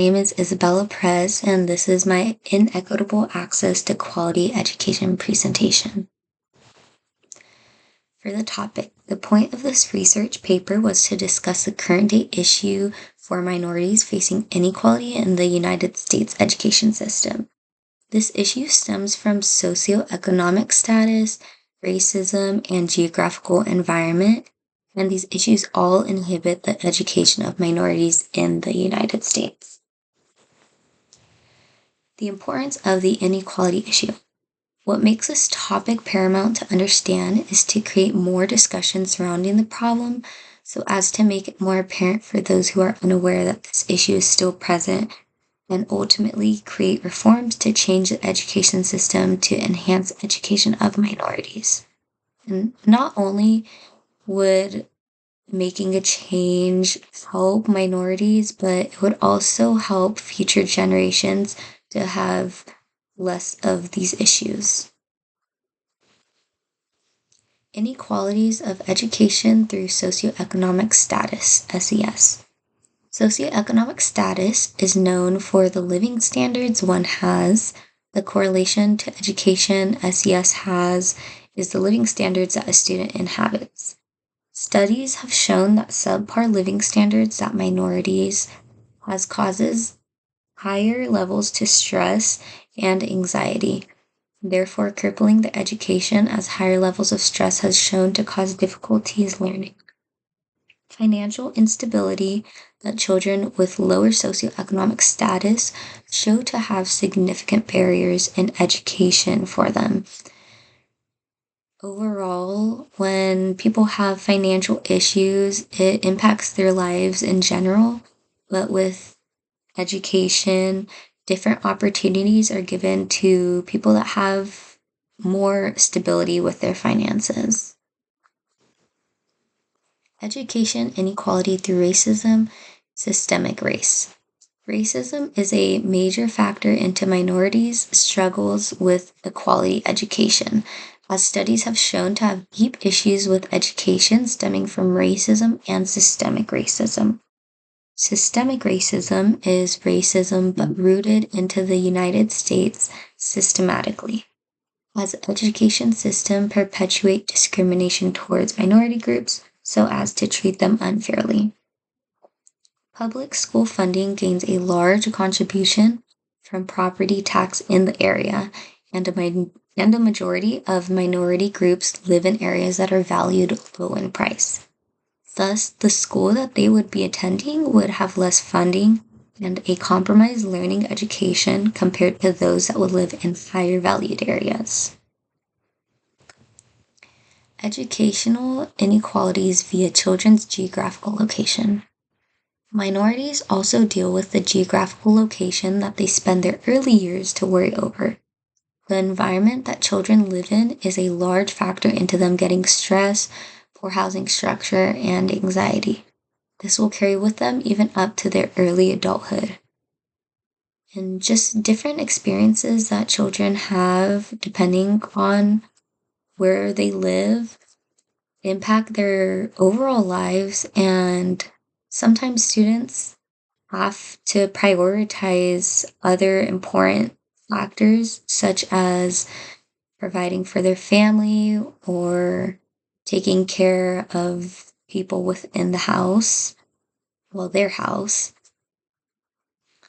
My name is Isabella Perez, and this is my Inequitable Access to Quality Education presentation. For the topic, the point of this research paper was to discuss the current day issue for minorities facing inequality in the United States education system. This issue stems from socioeconomic status, racism, and geographical environment, and these issues all inhibit the education of minorities in the United States. The importance of the inequality issue. What makes this topic paramount to understand is to create more discussion surrounding the problem so as to make it more apparent for those who are unaware that this issue is still present, and ultimately create reforms to change the education system to enhance education of minorities. And not only would making a change help minorities, but it would also help future generations to have less of these issues. Inequalities of education through socioeconomic status, SES. Socioeconomic status is known for the living standards one has. The correlation to education SES has is the living standards that a student inhabits. Studies have shown that subpar living standards that minorities has causes higher levels to stress and anxiety. Therefore, crippling the education as higher levels of stress has shown to cause difficulties learning. Financial instability that children with lower socioeconomic status show to have significant barriers in education for them. Overall, when people have financial issues, it impacts their lives in general, but with education, different opportunities are given to people that have more stability with their finances. Education inequality through racism, systemic race. Racism is a major factor into minorities' struggles with equality education, as studies have shown to have deep issues with education stemming from racism and systemic racism. Systemic racism is racism but rooted into the United States systematically, as the education system perpetuate discrimination towards minority groups so as to treat them unfairly. Public school funding gains a large contribution from property tax in the area, and a majority of minority groups live in areas that are valued low in price. Thus, the school that they would be attending would have less funding and a compromised learning education compared to those that would live in higher valued areas. Educational inequalities via children's geographical location. Minorities also deal with the geographical location that they spend their early years to worry over. The environment that children live in is a large factor into them getting stress, poor housing structure, and anxiety. This will carry with them even up to their early adulthood. And just different experiences that children have depending on where they live impact their overall lives, and sometimes students have to prioritize other important factors such as providing for their family or taking care of people within the house, their house.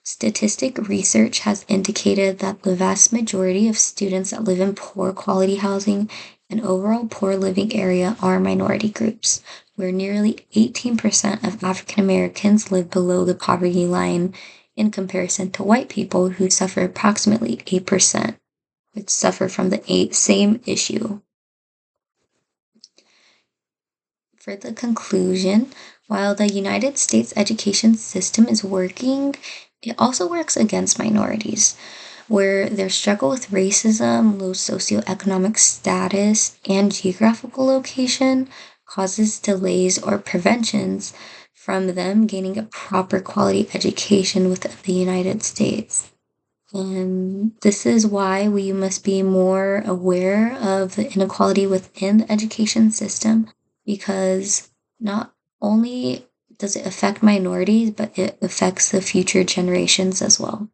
Statistic research has indicated that the vast majority of students that live in poor quality housing and overall poor living area are minority groups, where nearly 18% of African Americans live below the poverty line in comparison to white people who suffer approximately 8%, which suffer from the same issue. For the conclusion, while the United States education system is working, it also works against minorities, where their struggle with racism, low socioeconomic status, and geographical location causes delays or preventions from them gaining a proper quality education within the United States. And this is why we must be more aware of the inequality within the education system, because not only does it affect minorities, but it affects the future generations as well.